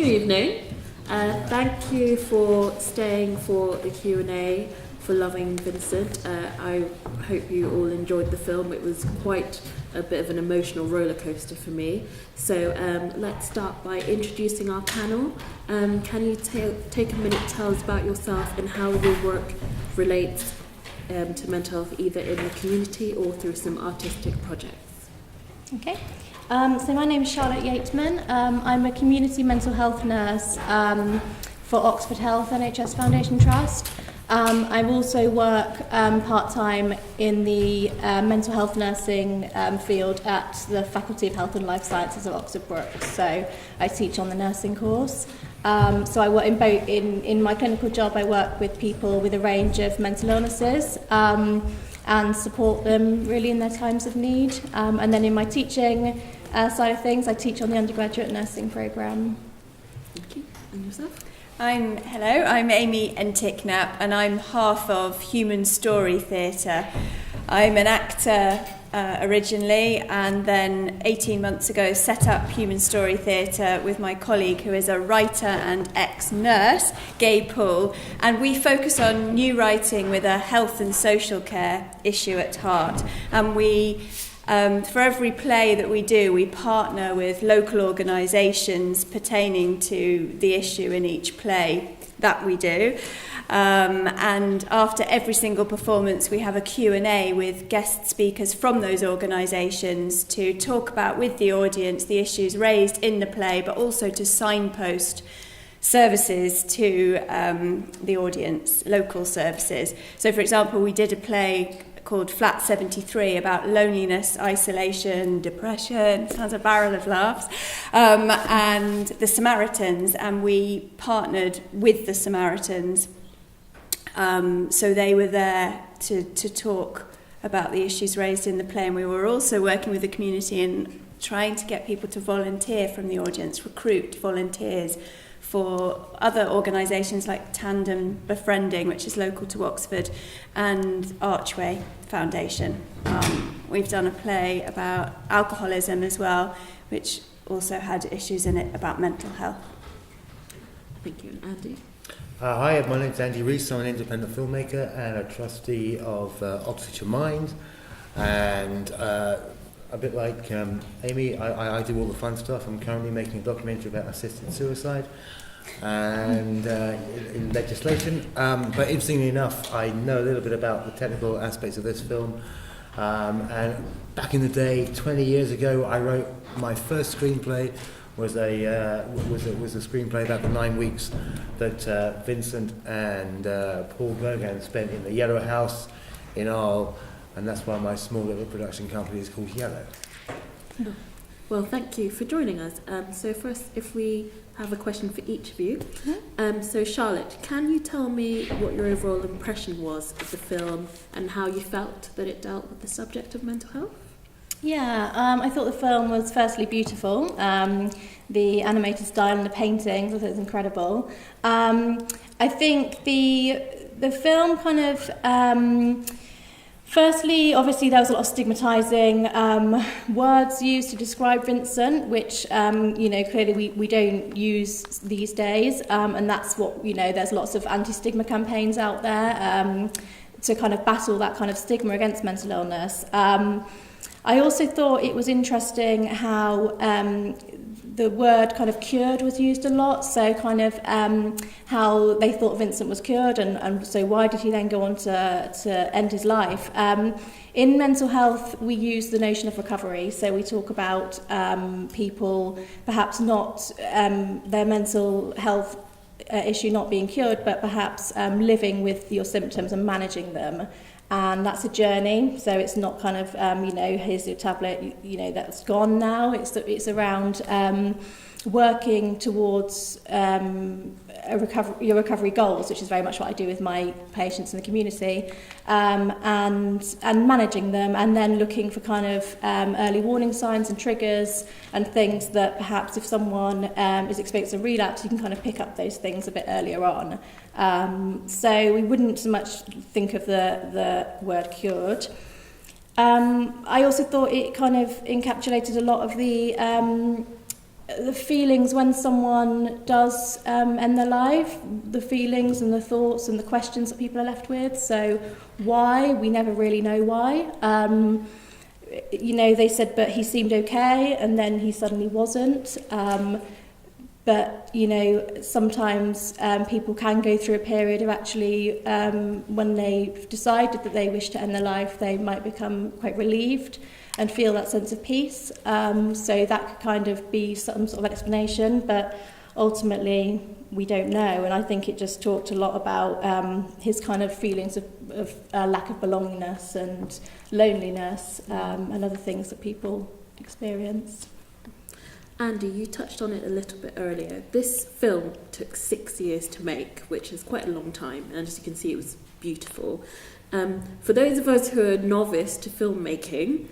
Good evening. Thank you for staying for the Q&A for Loving Vincent. I hope you all enjoyed the film. It was quite a bit of an emotional roller coaster for me. So let's start by introducing our panel. Can you take a minute to tell us about yourself and how your work relates to mental health, either in the community or through some artistic projects? Okay. So my name is Charlotte Yateman. I'm a community mental health nurse for Oxford Health NHS Foundation Trust. I also work part-time in the mental health nursing field at the Faculty of Health and Life Sciences of Oxford Brookes. So I teach on the nursing course. So I work in my clinical job. I work with people with a range of mental illnesses and support them really in their times of need. And then in my teaching side of things, I teach on the undergraduate nursing programme. Thank you. And yourself? Hello, I'm Amy Enticknap and I'm half of Human Story Theatre. I'm an actor originally, and then 18 months ago set up Human Story Theatre with my colleague who is a writer and ex-nurse, Gabe Poole, and we focus on new writing with a health and social care issue at heart. And we for every play that we do, we partner with local organisations pertaining to the issue in each play that we do. And after every single performance, we have a Q&A with guest speakers from those organisations to talk about with the audience the issues raised in the play, but also to signpost services to the audience, local services. So, for example, we did a play called Flat 73 about loneliness, isolation, depression, sounds a barrel of laughs, and the Samaritans, and we partnered with the Samaritans. So they were there to talk about the issues raised in the play, and we were also working with the community and trying to get people to volunteer from the audience, recruit volunteers for other organisations like Tandem Befriending, which is local to Oxford, and Archway Foundation. We've done a play about alcoholism as well, which also had issues in it about mental health. Thank you. Andy? Hi, my name's Andy Rees. I'm an independent filmmaker and a trustee of Oxfordshire Mind. And a bit like Amy, I do all the fun stuff. I'm currently making a documentary about assisted suicide and in legislation. But interestingly enough, I know a little bit about the technical aspects of this film. And back in the day, 20 years ago, I wrote my first screenplay. Was a screenplay about the 9 weeks that Vincent and Paul Bergan spent in the Yellow House in Arles, and that's why my small little production company is called Yellow. Well, thank you for joining us. So first, if we have a question for each of you. So Charlotte, can you tell me what your overall impression was of the film and how you felt that it dealt with the subject of mental health? Yeah, I thought the film was firstly beautiful. The animated style and the paintings, I thought it was incredible. I think the film kind of... Firstly, obviously, there was a lot of stigmatising words used to describe Vincent, which, clearly we don't use these days. And that's what, there's lots of anti-stigma campaigns out there to kind of battle that kind of stigma against mental illness. I also thought it was interesting how the word kind of cured was used a lot, so kind of how they thought Vincent was cured, and so why did he then go on to end his life? In mental health, we use the notion of recovery, so we talk about people perhaps not their mental health issue not being cured, but perhaps living with your symptoms and managing them. And that's a journey, so it's not kind of, here's your tablet, that's gone now. It's around working towards your recovery goals, which is very much what I do with my patients in the community, and managing them, and then looking for kind of early warning signs and triggers and things that perhaps if someone is experiencing a relapse, you can kind of pick up those things a bit earlier on. So we wouldn't so much think of the word cured. I also thought it kind of encapsulated a lot of the the feelings when someone does end their life, the feelings and the thoughts and the questions that people are left with. So why? We never really know why. They said, but he seemed okay, and then he suddenly wasn't. But, sometimes people can go through a period of actually, when they've decided that they wish to end their life, they might become quite relieved and feel that sense of peace. So that could kind of be some sort of explanation, but ultimately we don't know. And I think it just talked a lot about his kind of feelings of lack of belongingness and loneliness and other things that people experience. Andy, you touched on it a little bit earlier. This film took 6 years to make, which is quite a long time, and as you can see, it was beautiful. For those of us who are novice to filmmaking,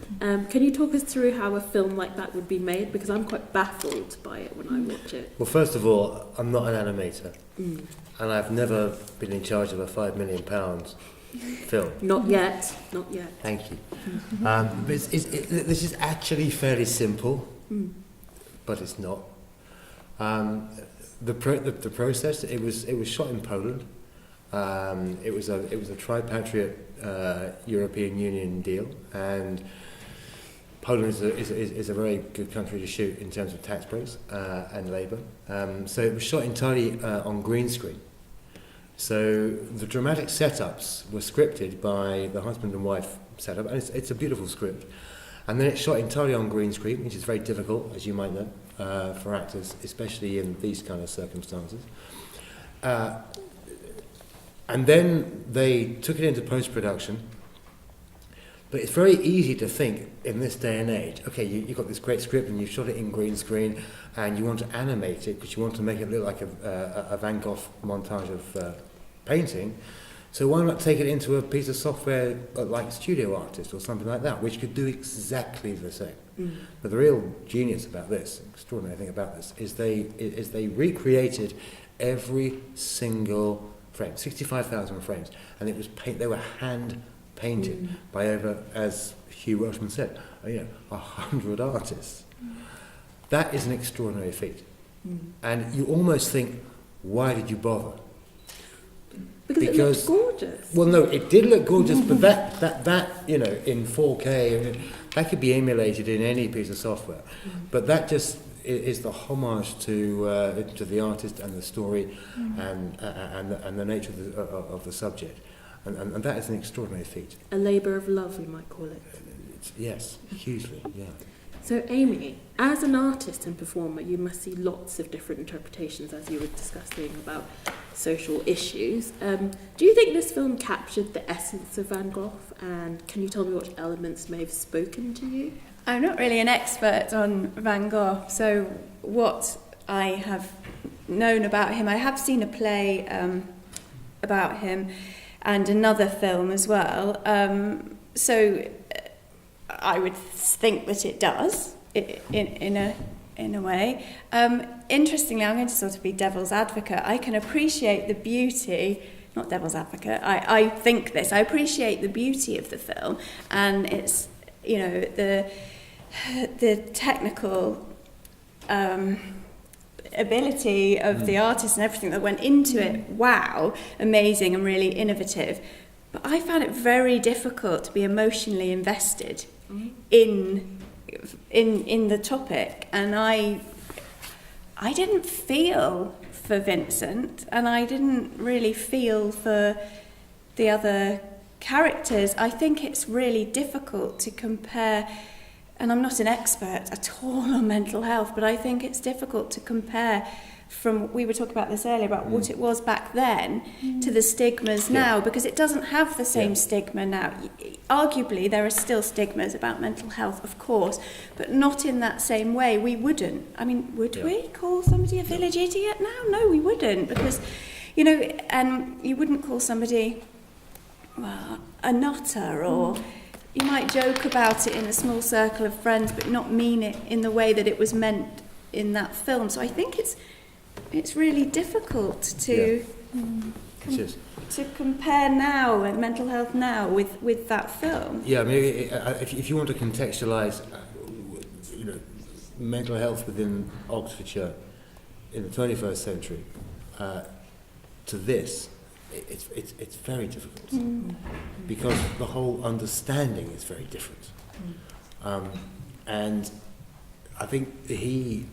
can you talk us through how a film like that would be made? Because I'm quite baffled by it when I watch it. Well, first of all, I'm not an animator, and I've never been in charge of a £5 million film. Not yet. Thank you. This is actually fairly simple, but it's not. The process, it was shot in Poland. It was a tripatriate European Union deal, and Poland is a very good country to shoot in terms of tax breaks and labour. So it was shot entirely on green screen. So the dramatic setups were scripted by the husband and wife setup, and it's a beautiful script. And then it's shot entirely on green screen, which is very difficult, as you might know, for actors, especially in these kind of circumstances. And then they took it into post-production. But it's very easy to think in this day and age, okay, you've got this great script and you've shot it in green screen and you want to animate it because you want to make it look like a Van Gogh montage of painting. So why not take it into a piece of software like Studio Artist or something like that, which could do exactly the same. But the real genius about this, extraordinary thing about this, is they recreated every single frame, 65,000 frames, and it was they were hand painted by over, as Hugh Welshman said, 100 artists. That is an extraordinary feat. And you almost think, why did you bother? Because it looked gorgeous. Well, no, it did look gorgeous, but that in 4K, that could be emulated in any piece of software. But that just is the homage to the artist and the story and the nature of the subject. And that is an extraordinary feat. A labour of love, we might call it. Yes, hugely, yeah. So, Amy, as an artist and performer, you must see lots of different interpretations, as you were discussing, about social issues. Do you think this film captured the essence of Van Gogh? And can you tell me what elements may have spoken to you? I'm not really an expert on Van Gogh, so what I have known about him, I have seen a play about him and another film as well. So I would think that it does, in a way. Interestingly, I'm going to sort of be devil's advocate. I can appreciate the beauty, not devil's advocate, I think this, I appreciate the beauty of the film, and it's, the technical ability of the artist and everything that went into it, wow, amazing and really innovative. But I found it very difficult to be emotionally invested in the topic, and I didn't feel for Vincent, and I didn't really feel for the other characters. I think it's really difficult to compare, and I'm not an expert at all on mental health, but I think it's difficult to compare from, we were talking about this earlier, about what it was back then to the stigmas now, because it doesn't have the same stigma now. Arguably, there are still stigmas about mental health, of course, but not in that same way. We wouldn't. I mean, would we call somebody a village idiot now? No, we wouldn't, because, and you wouldn't call somebody, well, a nutter, or you might joke about it in a small circle of friends, but not mean it in the way that it was meant in that film. So I think it's really difficult to to compare now and mental health now with that film. Yeah, I mean, if you want to contextualise, mental health within Oxfordshire in the 21st century to this, it's very difficult because the whole understanding is very different. And I think in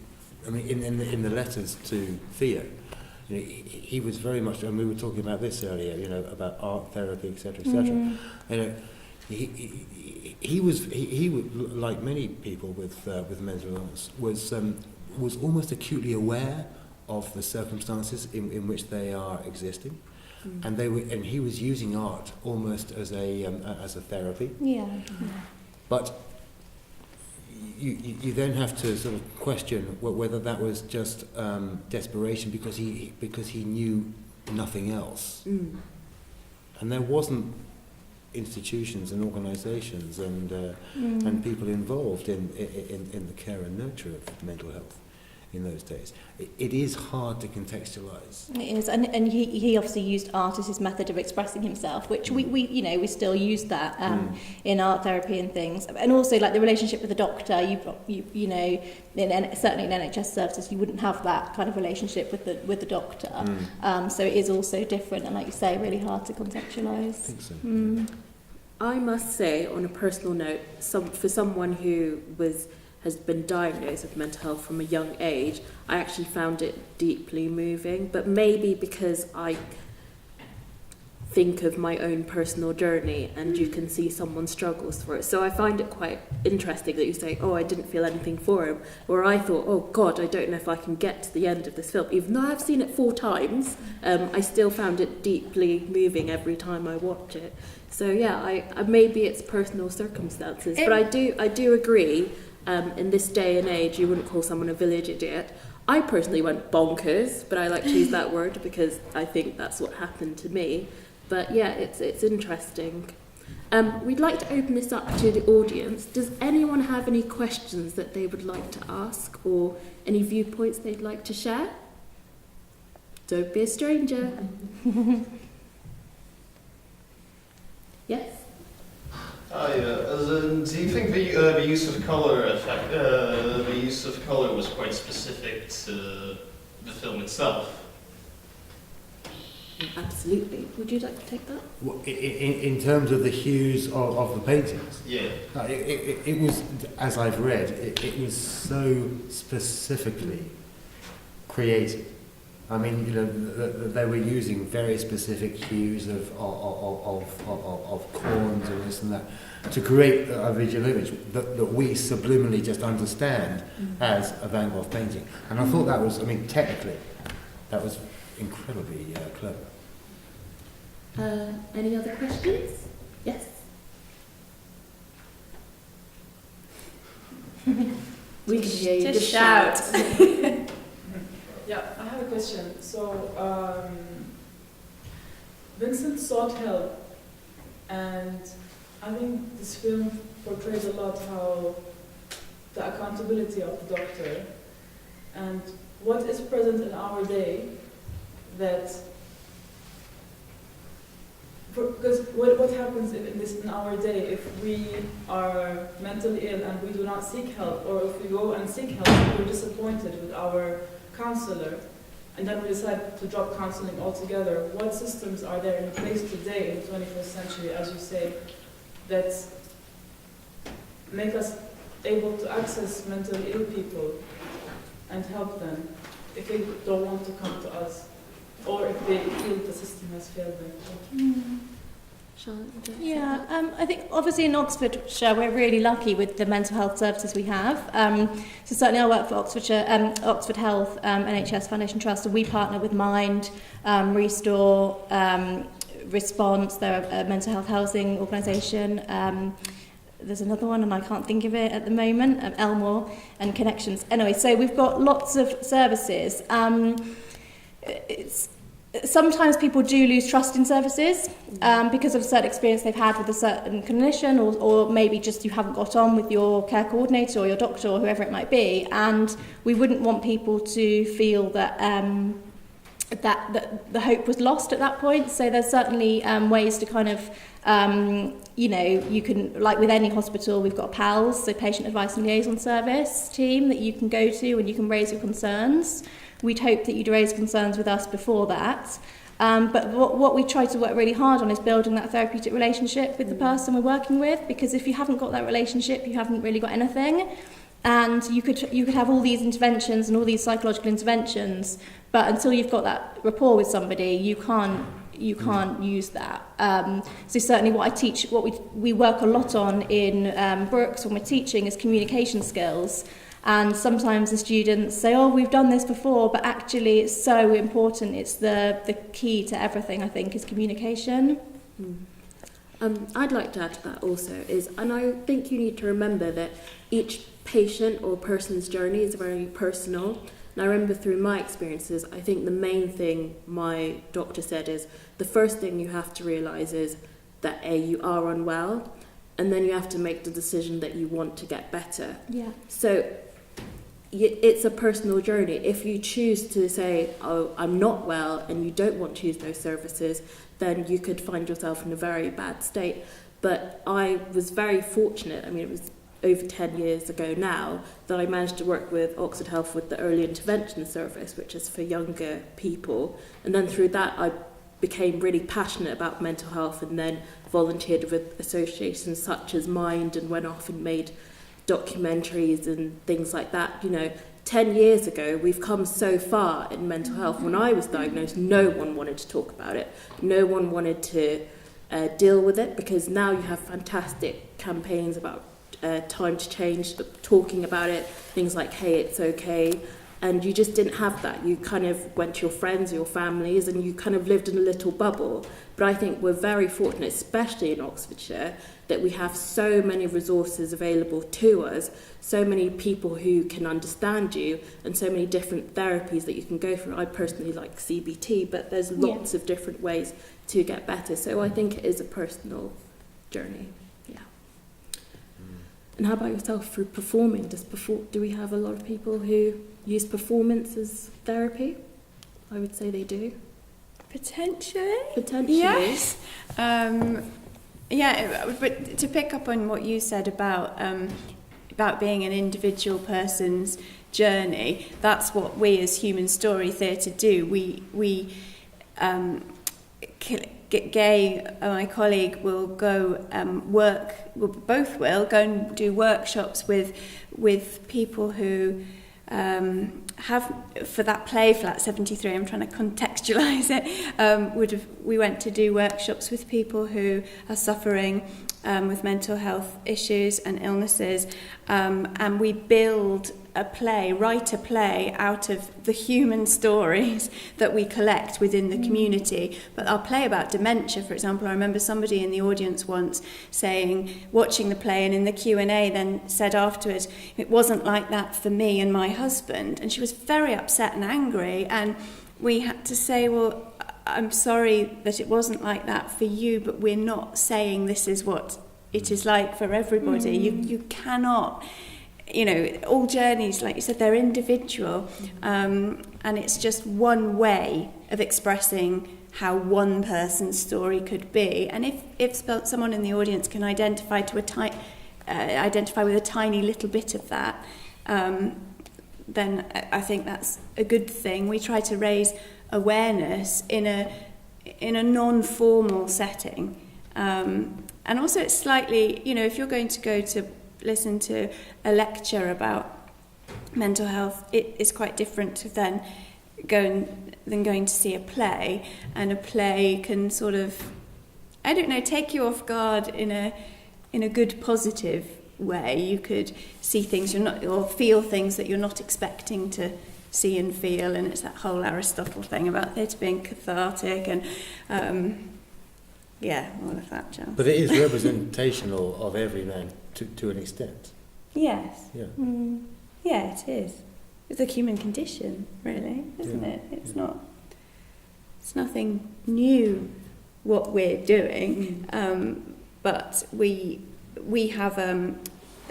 the letters to Theo, he was very much, and we were talking about this earlier, about art therapy, etc., etc. He was like many people with mental illness was almost acutely aware of the circumstances in which they are existing, and he was using art almost as a therapy. Yeah. But you then have to sort of question whether that was just desperation because he knew nothing else, and there wasn't institutions and organisations and people involved in the care and nurture of mental health in those days. It is hard to contextualise. It is, and he obviously used art as his method of expressing himself, which we still use that in art therapy and things, and also like the relationship with the doctor. Certainly in NHS services, you wouldn't have that kind of relationship with the doctor. So it is also different, and like you say, really hard to contextualise. I think so. I must say, on a personal note, for someone who has been diagnosed with mental health from a young age, I actually found it deeply moving, but maybe because I think of my own personal journey and you can see someone struggles for it. So I find it quite interesting that you say, I didn't feel anything for him, or I thought, oh God, I don't know if I can get to the end of this film. Even though I've seen it 4 times, I still found it deeply moving every time I watch it. So yeah, I maybe it's personal circumstances, but I do agree. In this day and age, you wouldn't call someone a village idiot. I personally went bonkers, but I like to use that word because I think that's what happened to me. But yeah, it's interesting. We'd like to open this up to the audience. Does anyone have any questions that they would like to ask or any viewpoints they'd like to share? Don't be a stranger. Yes? Do you think the use of color was quite specific to the film itself? Absolutely. Would you like to take that? Well, in terms of the hues of the paintings? Yeah. It was, as I've read, it was so specifically created. I mean, they were using very specific hues of corns and this and that to create a visual image that we subliminally just understand as a Van Gogh painting. And I thought that was, technically, that was incredibly clever. Any other questions? Yes? We can hear you. Just shout. Yeah, I have a question. So, Vincent sought help, and I think this film portrays a lot how the accountability of the doctor and what is present in our day that, because what happens in our day if we are mentally ill and we do not seek help, or if we go and seek help and we're disappointed with our counselor, and then we decide to drop counseling altogether. What systems are there in place today in the 21st century, as you say, that make us able to access mentally ill people and help them if they don't want to come to us, or if they feel the system has failed them? Yeah, I think obviously in Oxfordshire we're really lucky with the mental health services we have. So certainly I work for Oxford Health NHS Foundation Trust, and we partner with Mind, Restore, Response. They're a mental health housing organisation. There's another one and I can't think of it at the moment, Elmore, and Connections. Anyway, so we've got lots of services. Sometimes people do lose trust in services because of a certain experience they've had with a certain clinician, or maybe just you haven't got on with your care coordinator or your doctor or whoever it might be, and we wouldn't want people to feel that that the hope was lost at that point. So there's certainly ways to kind of, you can, like with any hospital, we've got PALS, so Patient Advice and Liaison Service team that you can go to and you can raise your concerns. We'd hope that you'd raise concerns with us before that. But what we try to work really hard on is building that therapeutic relationship with the person we're working with, because if you haven't got that relationship, you haven't really got anything. And you could have all these interventions and all these psychological interventions, but until you've got that rapport with somebody, you can't use that. So certainly what I teach, what we work a lot on in Brooks when we're teaching is communication skills. And sometimes the students say, oh, we've done this before, but actually it's so important. It's the key to everything, I think, is communication. I'd like to add to that also and I think you need to remember that each patient or person's journey is very personal. And I remember through my experiences, I think the main thing my doctor said is the first thing you have to realise is that you are unwell, and then you have to make the decision that you want to get better. Yeah. So it's a personal journey. If you choose to say, oh, I'm not well, and you don't want to use those services, then you could find yourself in a very bad state. But I was very fortunate, it was over 10 years ago now, that I managed to work with Oxford Health with the early intervention service, which is for younger people. And then through that, I became really passionate about mental health, and then volunteered with associations such as Mind, and went off and made documentaries and things like that. 10 years ago, we've come so far in mental health. When I was diagnosed, no one wanted to talk about it. No one wanted to deal with it, because now you have fantastic campaigns about time to change, talking about it, things like, hey, it's okay. And you just didn't have that. You kind of went to your friends or your families, and you kind of lived in a little bubble. But I think we're very fortunate, especially in Oxfordshire, that we have so many resources available to us, so many people who can understand you, and so many different therapies that you can go through. I personally like CBT, but there's lots of different ways to get better. So I think it is a personal journey. Yeah. And how about yourself through performing? Do we have a lot of people who use performance as therapy? I would say they do. Potentially. Yes. But to pick up on what you said about being an individual person's journey, that's what we as Human Story Theatre do. Gay, my colleague, will go go and do workshops with people who have, for that play, Flat 73, I'm trying to contextualise it, we went to do workshops with people who are suffering with mental health issues and illnesses, and we write a play out of the human stories that we collect within the community. But our play about dementia, for example, I remember somebody in the audience once watching the play, and in the Q&A then said afterwards, it wasn't like that for me and my husband. And she was very upset and angry, and we had to say, well, I'm sorry that it wasn't like that for you, but we're not saying this is what it is like for everybody. You cannot... all journeys, like you said, they're individual, and it's just one way of expressing how one person's story could be. And if someone in the audience can identify with a tiny little bit of that, then I think that's a good thing. We try to raise awareness in a non-formal setting, and also it's slightly, if you're going to go to listen to a lecture about mental health, it is quite different than going to see a play. And a play can sort of, take you off guard in a good, positive way. You could see things or feel things that you're not expecting to see and feel, and it's that whole Aristotle thing about theatre being cathartic and all of that jazz. But it is representational of every man to an extent. Yes. Yeah. Yeah, it is. It's a human condition, really, isn't it? It's nothing new what we're doing, but we have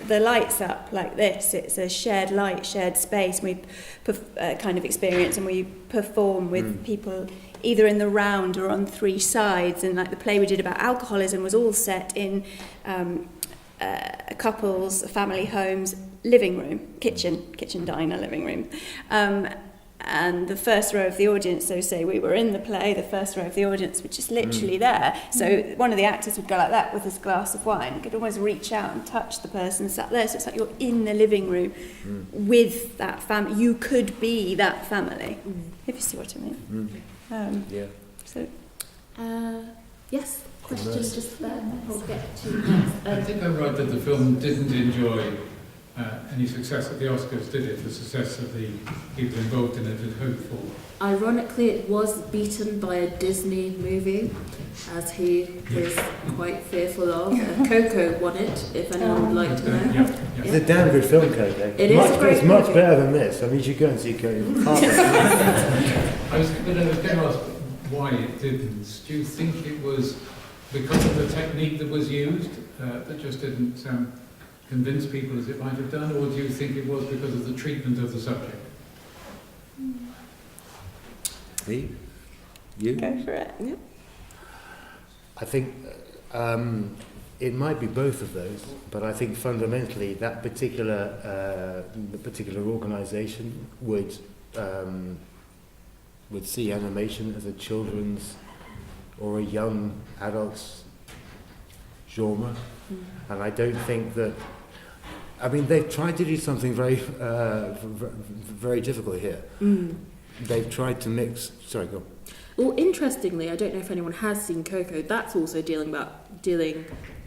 the light's up like this. It's a shared light, shared space. We kind of experience, and we perform with people either in the round or on three sides. And like the play we did about alcoholism was all set in a couple's, a family home's living room, kitchen diner living room. And the first row of the audience, so say we were in the play, the first row of the audience was just literally there. So one of the actors would go like that with his glass of wine. You could almost reach out and touch the person sat there. So it's like you're in the living room with that family. You could be that family, if you see what I mean. Yeah. So, yes, question just there. I'll get to next. I think I'm right that the film didn't enjoy any success at the Oscars, did it? The success that the people involved in it had hoped for. Ironically, it was beaten by a Disney movie, as he was quite fearful of. Coco won it, if anyone would like to know. It's a damn good film, Coco. It is a great It's much movie. better than this. I mean, you should go and see Coco. I was going to ask why it didn't. Do you think it was because of the technique that was used that just didn't convince people as it might have done, or do you think it was because of the treatment of the subject? Steve? You? go for it. Yeah. I think it might be both of those, but I think fundamentally that particular organisation would see animation as a children's or a young adult's genre, and I don't think that. I mean, they've tried to do something very, very difficult here. They've tried to mix. Sorry, go on. Well, interestingly, I don't know if anyone has seen Coco. That's also dealing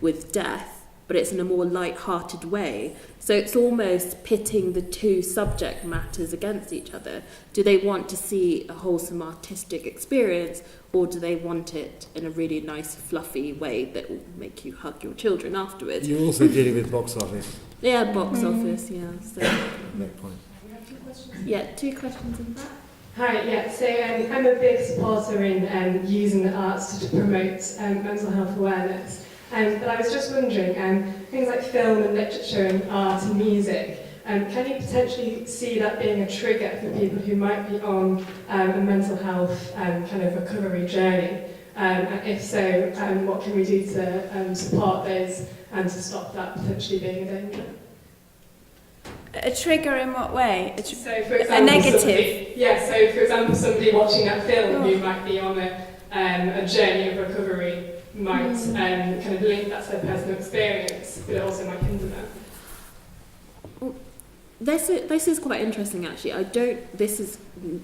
with death, but it's in a more light-hearted way. So it's almost pitting the two subject matters against each other. Do they want to see a wholesome artistic experience, or do they want it in a really nice, fluffy way that will make you hug your children afterwards? You're also dealing with box office. Yeah, box office. Yeah. So No point. We have 2 questions. yeah, 2 questions in that. Hi, yeah, so I'm a big supporter in using the arts to promote mental health awareness. But I was just wondering, things like film and literature and art and music, can you potentially see that being a trigger for people who might be on a mental health kind of recovery journey? And if so, what can we do to support those and to stop that potentially being a danger? A trigger in what way? So, for example, a negative? So for example, somebody watching that film who might be on a journey of recovery might kind of link that to their personal experience, but it also might hinder them. This is quite interesting, actually. This is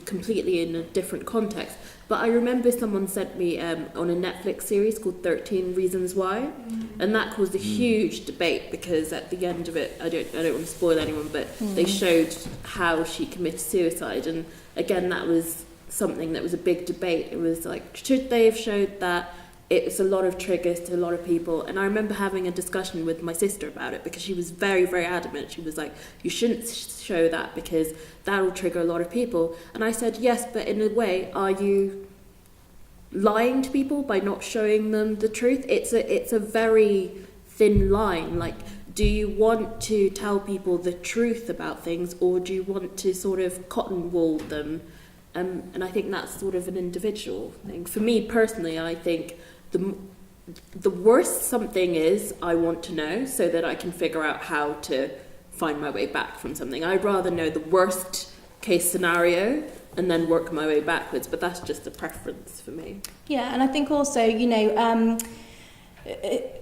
completely in a different context, but I remember someone sent me on a Netflix series called 13 Reasons Why, and that caused a huge debate because at the end of it, I don't want to spoil anyone, but they showed how she committed suicide, and again, that was something that was a big debate. It was like, should they have showed that? It's a lot of triggers to a lot of people, and I remember having a discussion with my sister about it because she was very, very adamant. She was like, you shouldn't show that because that will trigger a lot of people. And I said, yes, but in a way, are you lying to people by not showing them the truth? It's a very thin line. Like, do you want to tell people the truth about things, or do you want to sort of cotton wool them? And I think that's sort of an individual thing. For me personally, I think the worse something is, I want to know so that I can figure out how to find my way back from something. I'd rather know the worst case scenario and then work my way backwards, but that's just a preference for me. Yeah, and I think also,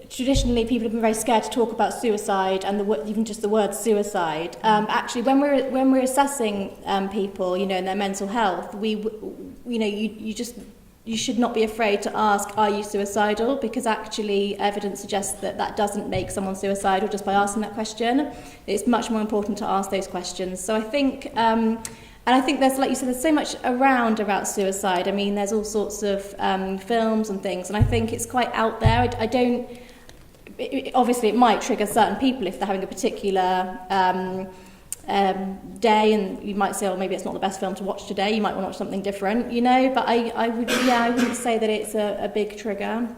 traditionally people have been very scared to talk about suicide and even just the word suicide. Actually, when we're assessing people, in their mental health, you should not be afraid to ask, are you suicidal? Because actually evidence suggests that doesn't make someone suicidal just by asking that question. It's much more important to ask those questions. So I think, and I think there's, like you said, there's so much around about suicide. I mean, there's all sorts of films and things, and I think it's quite out there. Obviously it might trigger certain people if they're having a particular day, and you might say, oh, maybe it's not the best film to watch today, you might want to watch something different, but I wouldn't say that it's a big trigger.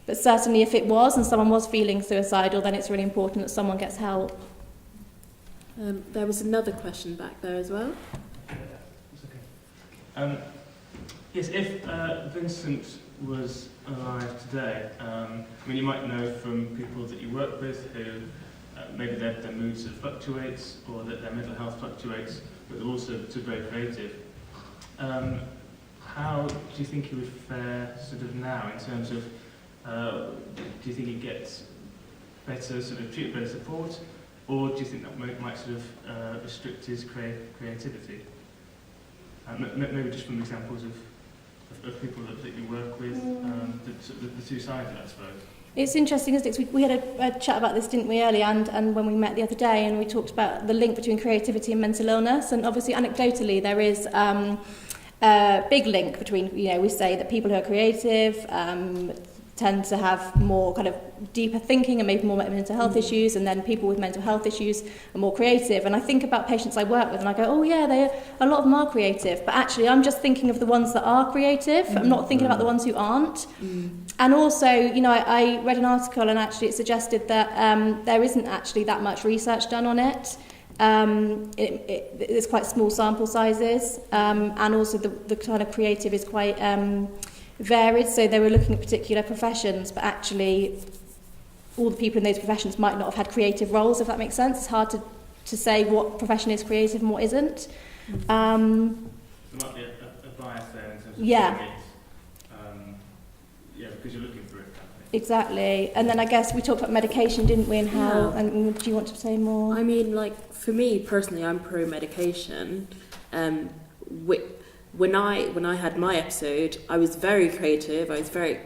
But certainly if it was and someone was feeling suicidal, then it's really important that someone gets help. There was another question back there as well. Yes, if Vincent was alive today, I mean, you might know from people that you work with who maybe their moods fluctuates or that their mental health fluctuates, but they're also very creative. How do you think he would fare sort of now in terms of, do you think he gets better sort of treatment, better support, or do you think that might sort of restrict his creativity? Maybe just from examples of people that you work with, the two sides of that, I suppose. It's interesting, isn't it? 'Cause we had a chat about this, didn't we, earlier, and when we met the other day, and we talked about the link between creativity and mental illness, and obviously anecdotally there is a big link between, we say that people who are creative tend to have more kind of deeper thinking and maybe more mental health issues, and then people with mental health issues are more creative. And I think about patients I work with and I go, oh yeah, a lot of them are creative, but actually I'm just thinking of the ones that are creative. I'm not thinking about the ones who aren't. And also, I read an article and actually it suggested that there isn't actually that much research done on it. It's quite small sample sizes, and also the kind of creative is quite varied. So they were looking at particular professions, but actually all the people in those professions might not have had creative roles, if that makes sense. It's hard to say what profession is creative and what isn't. There might be a bias there in terms of because you're looking for it. Exactly. And then I guess we talked about medication, didn't we, and how, and do you want to say more? I mean, like, for me personally, I'm pro-medication. When I had my episode, I was very creative. I was very,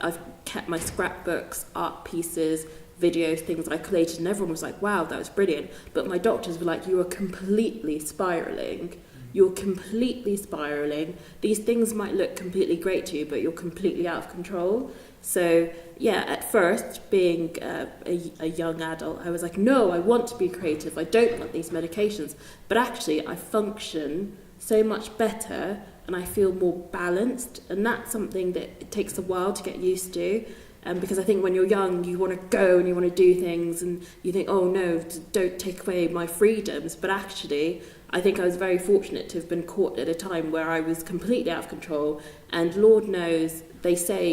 I've kept my scrapbooks, art pieces, videos, things I collated, and everyone was like, wow, that was brilliant. But my doctors were like, you are completely spiralling. You're completely spiralling. These things might look completely great to you, but you're completely out of control. So, yeah, at first, being a young adult, I was like, no, I want to be creative. I don't want these medications. But actually, I function so much better and I feel more balanced. And that's something that it takes a while to get used to. Because I think when you're young, you want to go and you want to do things and you think, oh no, don't take away my freedoms. But actually, I think I was very fortunate to have been caught at a time where I was completely out of control. And Lord knows, they say,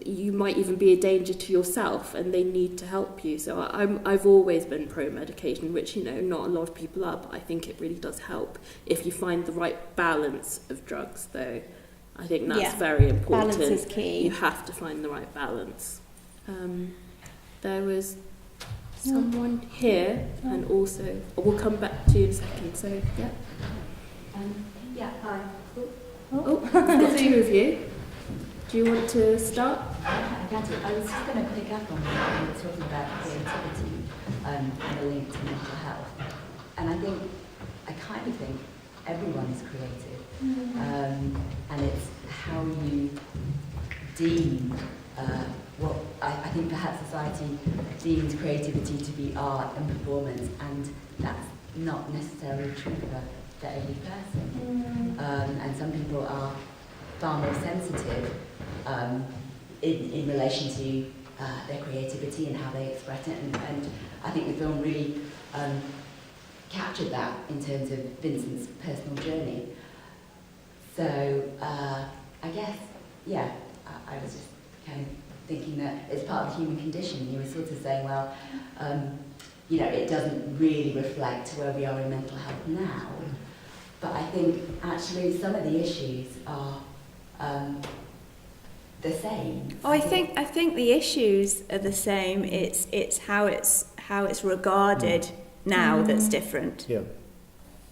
you might even be a danger to yourself and they need to help you. So I've always been pro-medication, which, not a lot of people are, but I think it really does help if you find the right balance of drugs, though. I think that's very important. Balance is key. You have to find the right balance. There was someone here, and also we'll come back to you in a second. So Hi. There's two of you. Do you want to start? I was just going to pick up on what you were talking about creativity and the link to mental health. And I kind of think everyone is creative. And it's how you deem what I think perhaps society deems creativity to be art and performance, and that's not necessarily true for every person. And some people are far more sensitive in relation to their creativity and how they express it, and I think the film really captured that in terms of Vincent's personal journey. So I guess, I was just kind of thinking that it's part of the human condition. He was sort of saying, well, it doesn't really reflect where we are in mental health now, but I think actually some of the issues are the same. I think the issues are the same. It's how it's regarded now that's different. Yeah.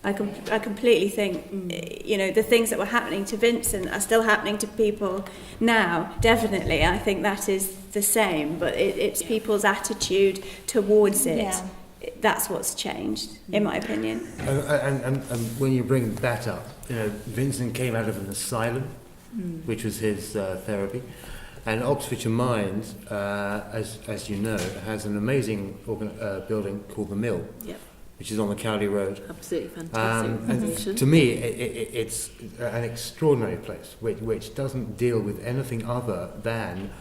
I completely think, the things that were happening to Vincent are still happening to people now, definitely. I think that is the same, but it's people's attitude towards it. Yeah. That's what's changed, in my opinion. And when you bring that up, Vincent came out of an asylum, which was his therapy. And Oxfordshire Mind, as you know, has an amazing building called The Mill. Yep. Which is on the Cowley Road. Absolutely fantastic organization. And to me, it's an extraordinary place, which doesn't deal with anything other than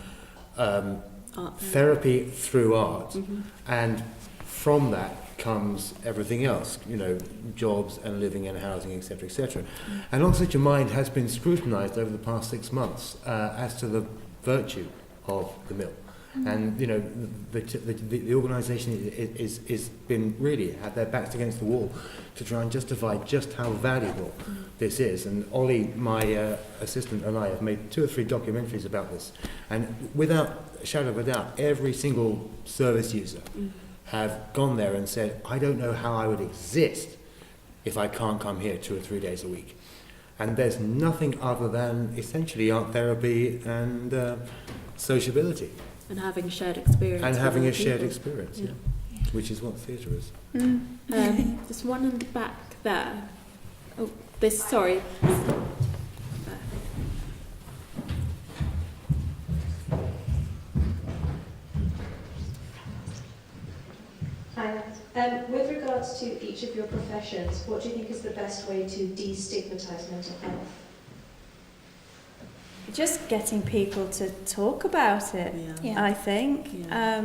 therapy through art, Mhm. and from that comes everything else, you know, jobs and living and housing, etc., etc. And Oxford Your Mind has been scrutinised over the past 6 months as to the virtue of the mill. And, you know, the organisation is been really had their backs against the wall to try and justify just how valuable this is. And Ollie, my assistant, and I have made 2 or 3 documentaries about this. And without a shadow of a doubt, every single service user have gone there and said, I don't know how I would exist if I can't come here 2 or 3 days a week. And there's nothing other than essentially art therapy and sociability. And having a shared experience. And with having other a shared people. experience, Yeah. which is what theatre is. There's one in the back there. Oh, this, sorry. Hi. With regards to each of your professions, what do you think is the best way to destigmatise mental health? Just getting people to talk about it, Yeah. I think. Yeah.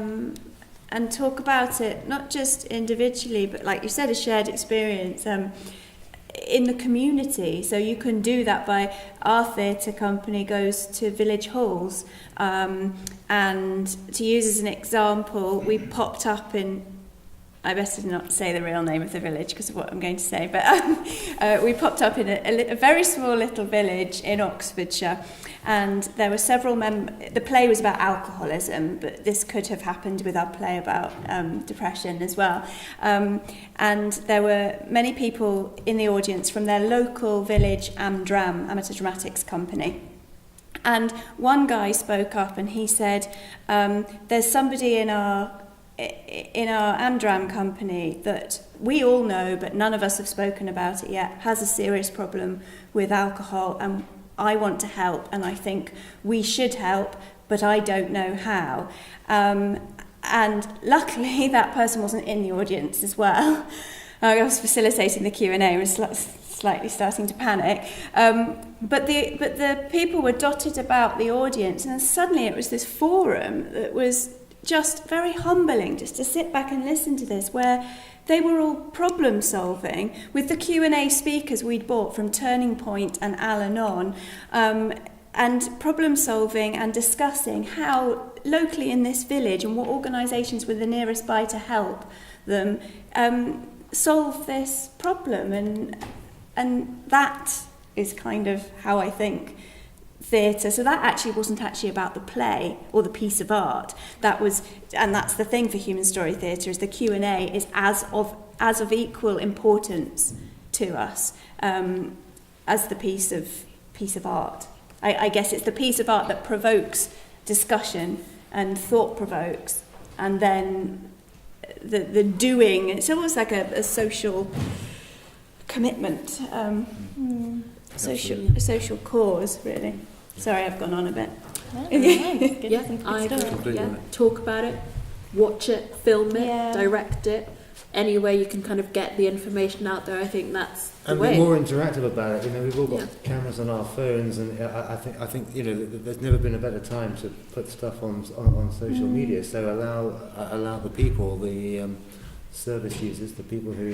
And talk about it, not just individually, but like you said, a shared experience in the community. So you can do that by, our theatre company goes to village halls. And to use as an example, we popped up in, I better not say the real name of the village because of what I'm going to say, but we popped up in a very small little village in Oxfordshire, and there were several the play was about alcoholism, but this could have happened with our play about depression as well. And there were many people in the audience from their local village amateur dramatics company. And one guy spoke up and he said, there's somebody in our Amdram company that we all know, but none of us have spoken about it yet, has a serious problem with alcohol, and I want to help, and I think we should help, but I don't know how. And luckily that person wasn't in the audience as well. I was facilitating the Q&A and was slightly starting to panic. But the people were dotted about the audience, and then suddenly it was this forum that was just very humbling just to sit back and listen to this, where they were all problem solving with the Q&A speakers we'd bought from Turning Point and Al-Anon, and problem solving and discussing how locally in this village and what organisations were the nearest by to help them solve this problem. And that is kind of how I think theatre. So that actually wasn't actually about the play or the piece of art. That was, and that's the thing for human story theatre, is the Q&A is as of equal importance to us as the piece of art. I guess it's the piece of art that provokes discussion and thought provokes, and then the doing. It's almost like a social commitment, social cause, really. Sorry, I've gone on a bit. Talk about it, watch it, film it, direct it. Any way you can kind of get the information out there, I think that's the and way. be more interactive about it. You know, we've all got cameras on our phones, and I think you know, there's never been a better time to put stuff on social media. So allow the people, the service users, the people who